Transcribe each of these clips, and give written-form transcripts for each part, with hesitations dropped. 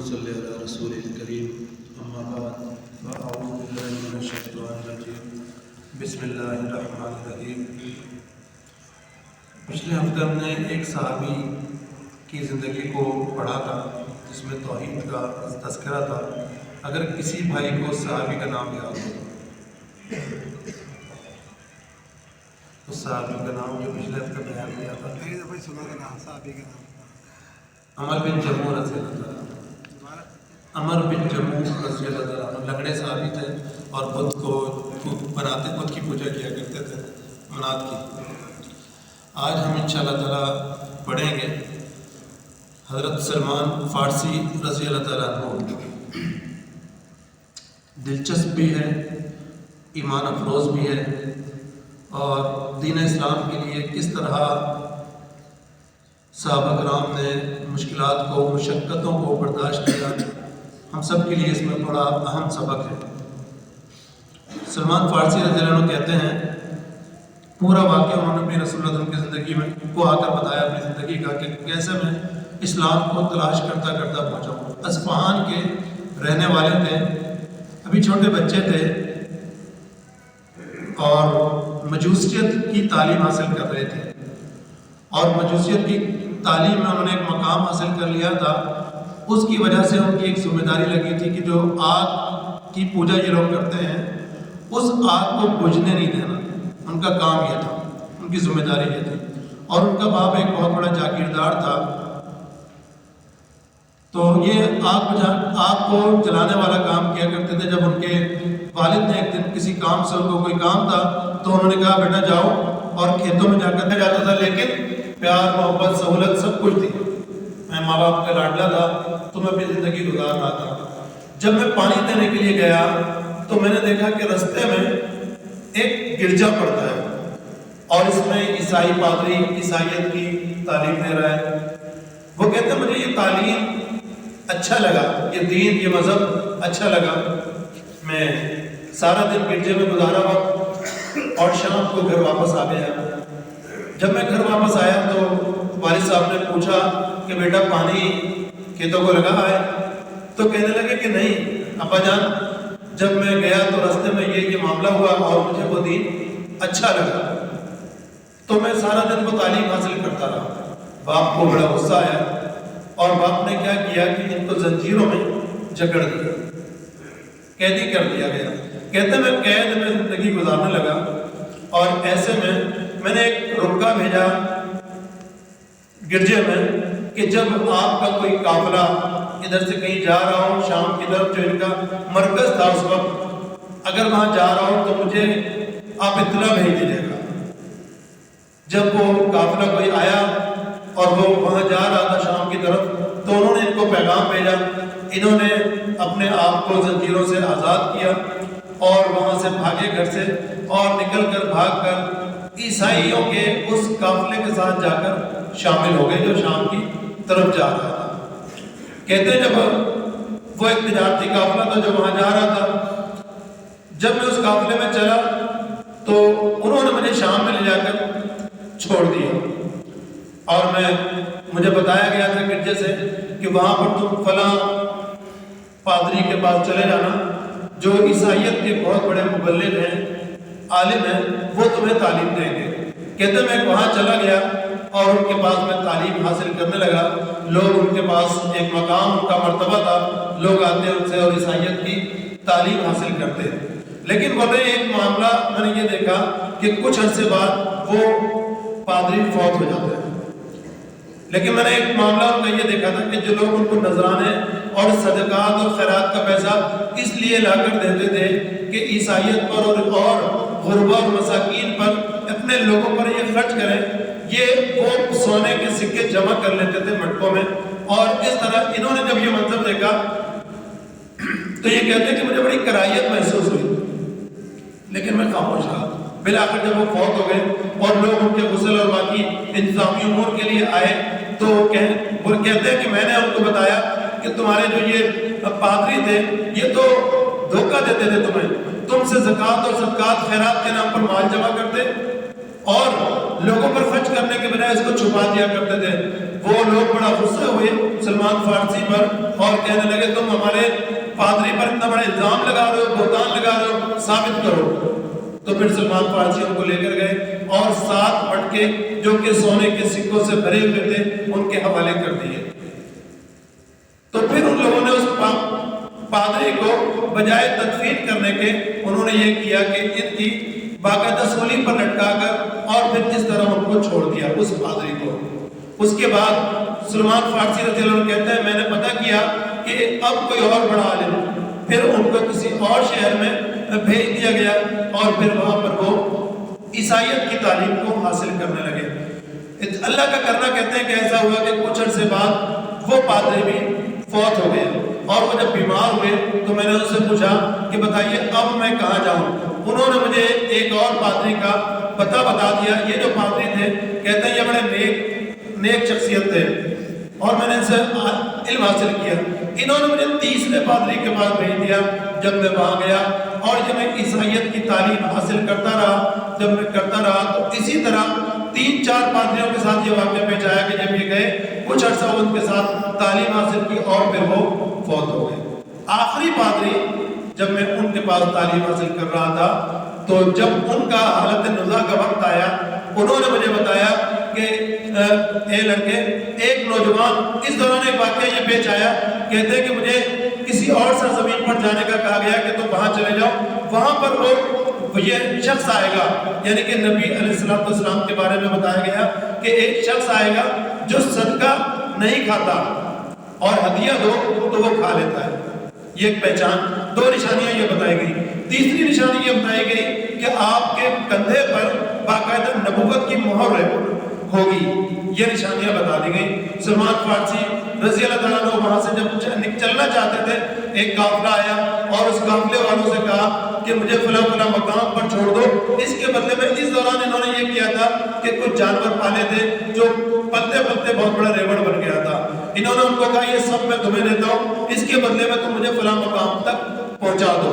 صلی علی رسول کریم اما بعد فاعوذ باللہ من الشیطان الرجیم بسم اللہ الرحمن الرحیم۔ پچھلے ہفتے ہم نے ایک صحابی کی زندگی کو پڑھا تھا جس میں توحید کا تذکرہ تھا۔ اگر کسی بھائی کو صحابی کا نام یاد ہو تو صحابی کا نام جو پچھلے ہفتے بیان کیا تھا عمر بن جموع رضی اللہ عنہ۔ عمر بن جموع رضی اللہ عنہ لنگڑے صحابی تھے اور بدھ کی پوجا کیا کرتے تھے، منات کی۔ آج ہم انشاءاللہ تعالیٰ پڑھیں گے حضرت سلمان فارسی رضی اللہ تعالیٰ عنہ۔ دلچسپ بھی ہے، ایمان افروز بھی ہے، اور دین اسلام کے لیے کس طرح صحابہ کرام نے مشکلات کو، مشقتوں کو برداشت کیا، ہم سب کے لیے اس میں بڑا اہم سبق ہے۔ سلمان فارسی رضی اللہ عنہ کہتے ہیں، پورا واقعہ انہوں نے اپنی رسول اللہ علیہ وسلم کی زندگی کو آ کر بتایا، اپنی زندگی کا کہ کیسے میں اسلام کو تلاش کرتا کرتا پہنچا ہوں۔ اصفہان کے رہنے والے تھے، ابھی چھوٹے بچے تھے اور مجوسیت کی تعلیم حاصل کر رہے تھے، اور مجوسیت کی تعلیم میں انہوں نے ایک مقام حاصل کر لیا تھا۔ اس کی وجہ سے ان کی ایک ذمہ داری لگی تھی کہ جو آگ کی پوجا یہ لوگ کرتے ہیں اس آگ کو بجھنے نہیں دینا، ان کا کام یہ تھا، ان کی ذمہ داری یہ تھی۔ اور ان کا باپ ایک بہت بڑا جاگیردار تھا، تو یہ آگ کو جلانے والا کام کیا کرتے تھے۔ جب ان کے والد نے ایک دن کسی کام سے، ان کو کوئی کام تھا تو انہوں نے کہا بیٹا جاؤ، اور کھیتوں میں جا کر جاتا تھا، لیکن پیار محبت سہولت سب کچھ تھی، میں ماں باپ کا لاڈلا تھا تو میں اپنی زندگی گزار رہا تھا۔ جب میں پانی دینے کے لیے گیا تو میں نے دیکھا کہ رستے میں ایک گرجا پڑتا ہے اور اس میں عیسائی پادری عیسائیت کی تعلیم دے رہا ہے۔ وہ کہتے ہیں مجھے یہ تعلیم اچھا لگا، یہ دین، یہ مذہب اچھا لگا۔ میں سارا دن گرجے میں گزارا وقت اور شام کو گھر واپس آ گیا۔ جب میں گھر واپس آیا تو والد صاحب نے پوچھا کہ بیٹا پانی کھیتوں کو لگا ہے؟ تو کہنے لگے کہ نہیں ابا جان، جب میں گیا تو راستے میں یہ معاملہ ہوا اور مجھے وہ دین اچھا لگا، تو میں سارا دن وہ تعلیم حاصل کرتا رہا۔ باپ کو بڑا غصہ آیا اور باپ نے کیا کیا کہ ان کو زنجیروں میں جکڑ دیا، قیدی کر دیا گیا۔ کہتے میں قید میں زندگی گزارنے لگا، اور ایسے میں نے ایک رکا بھیجا گرجے میں کہ جب آپ کا کوئی قافلہ ادھر سے کہیں جا رہا ہو، شام کی طرف جو ان کا مرکز تھا اس وقت، اگر وہاں جا رہا ہو تو مجھے آپ اطلاع بھیج دیجیے گا۔ جب وہ قافلہ کوئی آیا اور وہ وہاں جا رہا تھا شام کی طرف، تو انہوں نے ان کو پیغام بھیجا۔ انہوں نے اپنے آپ کو زنجیروں سے آزاد کیا اور وہاں سے بھاگے گھر سے، اور نکل کر بھاگ کر عیسائیوں کے اس قافلے کے ساتھ جا کر شامل ہو گئے جو شام کی طرف جا رہا تھا۔ کہتے ہیں جب وہ ایک تجارتی قافلہ تھا جو وہاں جا رہا تھا، جب میں اس قافلے میں چلا تو انہوں نے مجھے شام میں لے جا کر چھوڑ دیا، اور مجھے بتایا گیا تھا گرجے سے کہ وہاں پر تم فلاں پادری کے پاس چلے جانا جو عیسائیت کے بہت بڑے مبلغ ہیں، عالم ہیں، وہ تمہیں تعلیم دیں گے۔ کہتے میں وہاں چلا گیا اور ان کے پاس میں تعلیم حاصل کرنے لگا۔ لوگ ان کے پاس ایک مقام، ان کا مرتبہ تھا، لوگ آتے ان سے اور عیسائیت کی تعلیم حاصل کرتے۔ لیکن بولے ایک معاملہ میں نے یہ دیکھا کہ کچھ عرصے بعد وہ پادری فوت ہو جاتے ہیں، لیکن میں نے ایک معاملہ ان کا یہ دیکھا تھا کہ جو لوگ ان کو نذرانے اور صدقات اور خیرات کا پیسہ اس لیے لا کر دیتے تھے کہ عیسائیت پر اور غربا اور مساکین پر، اپنے لوگوں پر یہ خرچ کریں، یہ وہ سونے کے سکے جمع کر لیتے تھے مٹکوں میں۔ اور اس طرح انہوں نے جب یہ منظر دیکھا تو یہ کہتے ہیں کہ مجھے بڑی کرائیت محسوس ہوئی، لیکن میں خاموش رہا۔ بالآخر جب وہ فوت ہو گئے اور لوگ ان کے غسل اور باقی انتظامی امور کے لیے آئے تو وہ کہتے ہیں کہ میں نے ان کو بتایا کہ تمہارے جو یہ پادری تھے یہ تو دھوکہ دیتے تھے تمہیں، تم سے زکوٰۃ اور صدقات خیرات کے نام پر مال جمع کرتے اور لوگوں پر خرچ کرنے کے بجائے اس کو چھپا دیا کرتے تھے۔ وہ لوگ بڑا غصے ہوئے سلمان فارسی پر اور کہنے لگے تم ہمارے پادری پر اتنا بڑا الزام لگا رہے ہو، بہتان لگا رہے ہو، ثابت کرو۔ تو پھر سلمان فارسی ان کو لے کر گئے اور 7 مٹکے جو کہ سونے کے سکوں سے بھرے ہوئے تھے ان کے حوالے کر دیے۔ تو پھر ان لوگوں نے اس پادری کو بجائے تدفین کرنے کے انہوں نے یہ کیا کہ ان کی باقاعدہ سولی پر لٹکا کر اور پھر اس طرح ان کو چھوڑ دیا اس پادری کو۔ اس کے بعد سلمان فارسی رضی اللہ عنہ کہتے ہیں میں نے پتہ کیا کہ اب کوئی اور بڑا عالم، پھر ان کو کسی اور شہر میں بھیج دیا گیا اور پھر وہاں پر وہ عیسائیت کی تعلیم کو حاصل کرنے لگے۔ اللہ کا کرنا کہتے ہیں کہ ایسا ہوا کہ کچھ عرصے بعد وہ پادری بھی فوت ہو گئے اور وہ جب بیمار ہوئے تو میں نے ان سے پوچھا کہ بتائیے اب میں کہاں جاؤں؟ انہوں نے مجھے ایک اور پادری کا پتہ بتا دیا۔ یہ جو پادری تھے کہتے ہیں یہ بڑے نیک شخصیت تھے اور میں نے ان سے علم حاصل کیا۔ انہوں نے مجھے تیسرے پادری کے پاس بھیج دیا۔ جب میں وہاں گیا اور جب میں عیسائیت کی تعلیم حاصل کرتا رہا تو اسی طرح 3-4 پادریوں کے ساتھ یہ واقعہ پیش آیا کہ جب یہ گئے کچھ عرصہ ان کے ساتھ تعلیم حاصل کی اور پھر وہ فوت ہو گئے۔ آخری پادری جب میں ان کے پاس تعلیم حاصل کر رہا تھا تو جب ان کا حالت نزا کا وقت آیا انہوں نے مجھے بتایا کہ اے لڑکے ایک نوجوان اس دوران ایک واقعہ یہ پیش آیا، کہتے ہیں کہ مجھے کسی اور سرزمین پر جانے کا کہا گیا کہ تم وہاں چلے جاؤ، وہاں پر وہ یہ شخص آئے گا، یعنی کہ نبی علیہ السلام کے بارے میں بتایا گیا کہ ایک شخص آئے گا جو صدقہ نہیں کھاتا اور ہدیہ دو تو وہ کھا لیتا ہے۔ یہ ایک پہچان، 2 نشانیاں یہ بتائی گئی۔ تیسری نشانی یہ بتائی گئی کہ آپ کے کندھے پر باقاعدہ نبوت کی مہر ہوگی، یہ نشانیاں بتا دی گئی۔ سلمان فارسی رضی اللہ تعالیٰ عنہ وہاں سے جب چلنا چاہتے تھے ایک قافلہ آیا اور اس قافلے والوں سے کہا کہ مجھے فلاں فلاں مقام پر چھوڑ دو۔ اس کے بدلے میں اس دوران انہوں نے یہ کیا تھا کہ کچھ جانور پالے تھے جو پلتے پلتے بہت بڑا ریوڑ بن گیا تھا۔ انہوں نے ان کو کہا یہ سب میں تمہیں دیتا ہوں، اس کے بدلے میں تم مجھے فلاں مقام تک پہنچا دو۔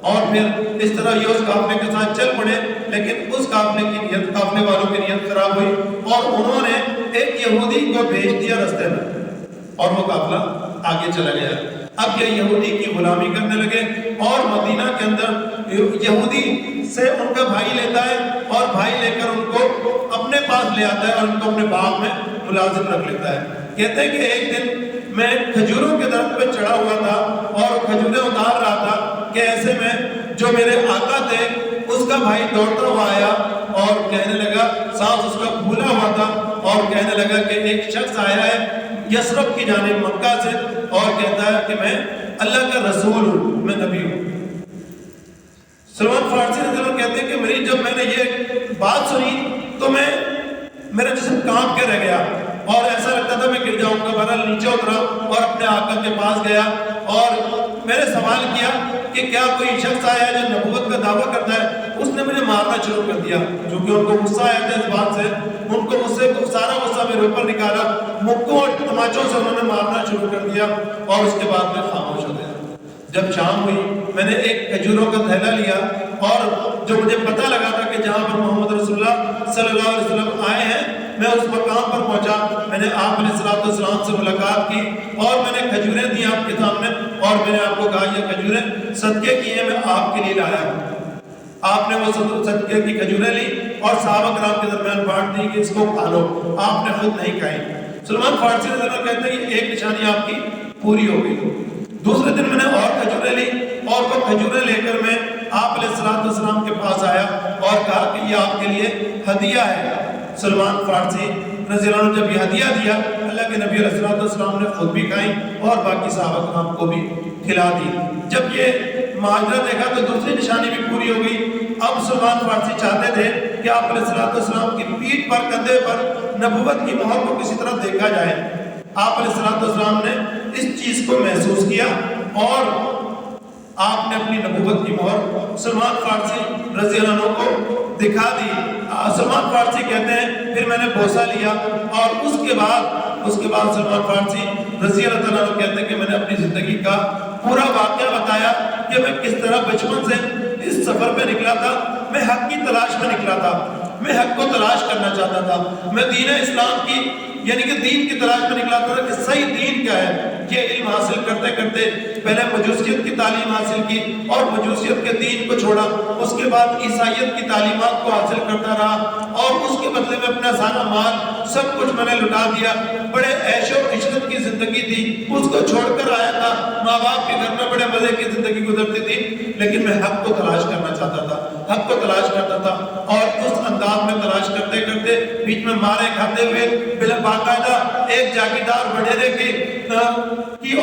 اور پھر اس طرح یہ اس قافلے کے ساتھ چل پڑے، لیکن اس قافلے والوں کی نیت خراب ہوئی اور انہوں نے ایک یہودی کو بھیج دیا رستے میں اور وہ قافلہ آگے چلا گیا۔ اب یہ یہودی کی غلامی کرنے لگے اور مدینہ کے اندر یہودی سے ان کا بھائی لیتا ہے اور بھائی لے کر ان کو اپنے پاس لے آتا ہے اور ان کو اپنے باغ میں ملازم رکھ لیتا ہے۔ کہتے ہیں کہ ایک دن میں کھجوروں کے درخت پہ چڑھا ہوا تھا اور کھجوریں اتار رہا تھا کہ ایسے میں جو میرے آقا تھے اس کا بھائی دوڑتا ہوا آیا اور کہنے لگا، سانس اس کا پھولا ہوا تھا اور کہنے لگا کہ ایک شخص آیا ہے یثرب کی جانب مکہ سے اور کہتا ہے کہ میں اللہ کا رسول ہوں، میں نبی ہوں۔ سلمان فارسی رضی اللہ عنہ کہتے ہیں کہ جب میں نے یہ بات سنی تو میرا جسم کانپ کے رہ گیا اور ایسا لگتا تھا میں گر جاؤں گا۔ بہرحال نیچے اترا اور اپنے آقا کے پاس گیا اور میں نے سوال کیا کہ کیا کوئی شخص آیا ہے جو نبوت کا دعویٰ کرتا ہے؟ اس نے مجھے مارنا شروع کر دیا، چونکہ ان کو غصہ آیا تھا اس بات سے، ان کو مجھ سے سارا غصہ میرے اوپر نکالا، مکوں اور تماچوں سے انہوں نے مارنا شروع کر دیا اور اس کے بعد میں خاموش ہو گیا۔ جب شام ہوئی میں نے ایک کھجوروں کا تھیلا لیا اور جو مجھے پتہ لگا تھا کہ جہاں پر محمد رسول اللہ صلی اللہ علیہ وسلم آئے ہیں میں اس مقام پر پہنچا۔ میں نے آپ علیہ السلام سے ملاقات کی اور میں نے کھجوریں دی آپ کے سامنے اور میں نے آپ کو کہا یہ کھجوریں صدقے کی ہیں، میں آپ کے لیے لایا ہوں۔ آپ نے وہ صدقے کی کھجوریں لی اور صحابہ کرام کے درمیان بانٹ دی کہ اس کو کھا لو، آپ نے خود نہیں کھائی۔ سلمان فارسی رضی اللہ عنہ کہتے ہیں یہ ایک نشانی آپ کی پوری ہو گئی۔ دوسرے دن میں نے اور کھجوریں لی اور وہ کھجوریں لے کر میں آپ علیہ السلام کے پاس آیا اور کہا کہ یہ آپ کے لیے ہدیہ ہے۔ سلمان فارسی رضی اللہ عنہ جب یہ ہدیہ دیا اللہ کے نبی علیہ السلام نے خود بھی کھائی اور باقی صحابہ کرام کو بھی کھلا دی۔ جب یہ ماجرا دیکھا تو دوسری نشانی بھی پوری ہو گئی۔ اب سلمان فارسی چاہتے تھے کہ آپ علیہ السلام کی پیٹھ پر کندھے پر نبوت کی مہر کو کسی طرح دیکھا جائے۔ آپ علیہ السلام نے اس چیز کو محسوس کیا اور آپ نے اپنی نبوت کی مہر سلمان فارسی رضی اللہ عنہ کو دکھا دی۔ سلمان فارسی کہتے ہیں پھر میں نے بوسہ لیا اور اس کے بعد سلمان فارسی رضی اللہ تعالیٰ عنہ کہتے ہیں کہ میں نے اپنی زندگی کا پورا واقعہ بتایا کہ میں کس طرح بچپن سے اس سفر پہ نکلا تھا، میں حق کی تلاش میں نکلا تھا، میں حق کو تلاش کرنا چاہتا تھا، میں دین اسلام کی یعنی کہ دین کی تلاش میں نکلا تھا کہ صحیح دین کیا ہے۔ یہ علم حاصل کرتے کرتے پہلے مجوسیت کی تعلیم حاصل کی اور مجوسیت کے دین کو چھوڑا، اس کے بعد عیسائیت کی تعلیمات کو حاصل کرتا رہا اور اس کے بدلے میں اپنا سارا مال سب کچھ میں نے لٹا دیا۔ بڑے عیش و عشرت کی زندگی تھی، اس کو چھوڑ کر آیا تھا، ماں باپ کے گھر میں بڑے مزے کی زندگی گزرتی تھی، لیکن میں حق کو تلاش کرنا چاہتا تھا، حق کو تلاش کرتا تھا اور اس انداز میں تلاش کرتے کرتے بیچ میں مارے کھاتے ہوئے بلا باقاعدہ ایک جاگیردار وڈیرے کی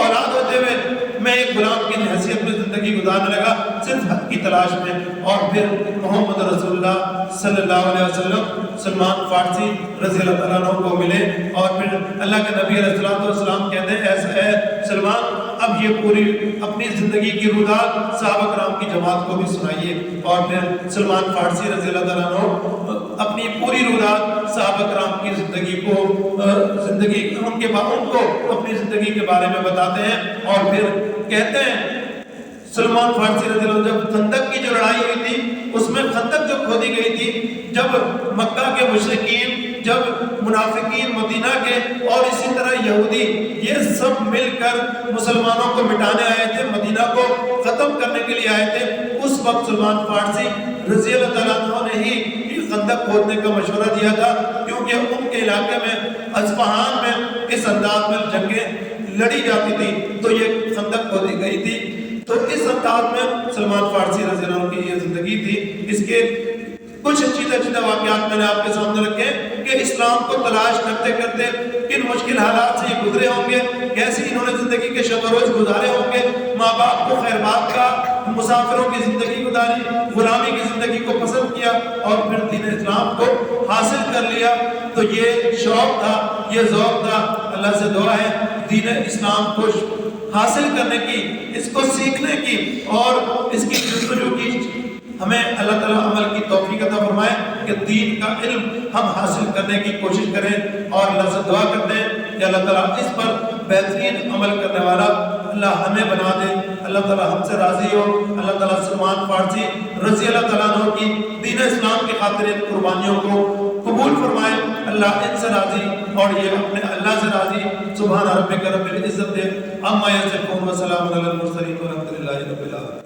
اولاد ہوتے ہوئے میں ایک غلام کی حیثیت میں زندگی گزارنے لگا، صرف حق کی تلاش میں۔ اور پھر محمد رسول اللہ صلی اللہ علیہ وسلم سلمان فارسی رضی اللہ تعالیٰ عنہ کو ملے اور پھر اللہ کے نبی علیہ السلام کہتے ہیں اے سلمان اب یہ پوری اپنی زندگی کی رودات صحابہ کرام کی جماعت کو بھی سنائیے۔ اور پھر سلمان فارسی رضی اللہ تعالیٰ عنہ اپنی پوری رودات صحابہ کرام کی زندگی کو ان کو اپنی زندگی کے بارے میں بتاتے ہیں۔ اور پھر کہتے ہیں سلمان فارسی رضی اللہ عنہ جب خندق کی جو لڑائی ہوئی تھی اس میں خندق جو کھودی گئی تھی، جب مکہ کے مشرکین، جب منافقین مدینہ کے اور اسی طرح یہودی یہ سب مل کر مسلمانوں کو مٹانے آئے تھے، مدینہ کو ختم کرنے کے لیے آئے تھے، اس وقت سلمان فارسی رضی اللہ تعالیٰ عنہ نے ہی خندق کھودنے کا مشورہ دیا تھا، کیونکہ ان کے علاقے میں اصفہان میں اس انداز میں جنگیں لڑی جاتی تھی تو یہ خندق کھودی گئی تھی۔ تو اس انداز میں سلمان فارسی رضی اللہ عنہ کی یہ زندگی تھی۔ اس کے کچھ چیزیں واقعات میں نے آپ کے سامنے رکھے کہ اسلام کو تلاش کرتے کرتے کن مشکل حالات سے یہ گزرے ہوں گے، کیسی انہوں نے زندگی کے شب و روز گزارے ہوں گے، ماں باپ کو خیر بات کا، مسافروں کی زندگی گزاری، غلامی کی زندگی کو پسند کیا اور پھر دین اسلام کو حاصل کر لیا۔ تو یہ شوق تھا، یہ ذوق تھا۔ اللہ سے دعا ہے دین اسلام کو حاصل کرنے کی، اس کو سیکھنے کی اور اس کی جستجو کی ہمیں اللہ تعالیٰ عمل کی توفیق عطا فرمائے کہ دین کا علم ہم حاصل کرنے کی کوشش کریں اور اللہ سے دعا کرتے ہیں کہ اللہ تعالیٰ اس پر بہترین عمل کرنے والا اللہ ہمیں بنا دے۔ اللہ تعالیٰ ہم سے راضی ہو۔ اللہ تعالیٰ سلمان فارسی رضی اللہ تعالیٰ عنہ کی دین اسلام کی خاطر ان قربانیوں کو قبول فرمائے۔ اللہ ان سے راضی اور یہ اپنے اللہ سے راضی۔ سبحان ربک رب العزت عما یصفون وسلام علی المرسلین والحمد للہ رب العالمین۔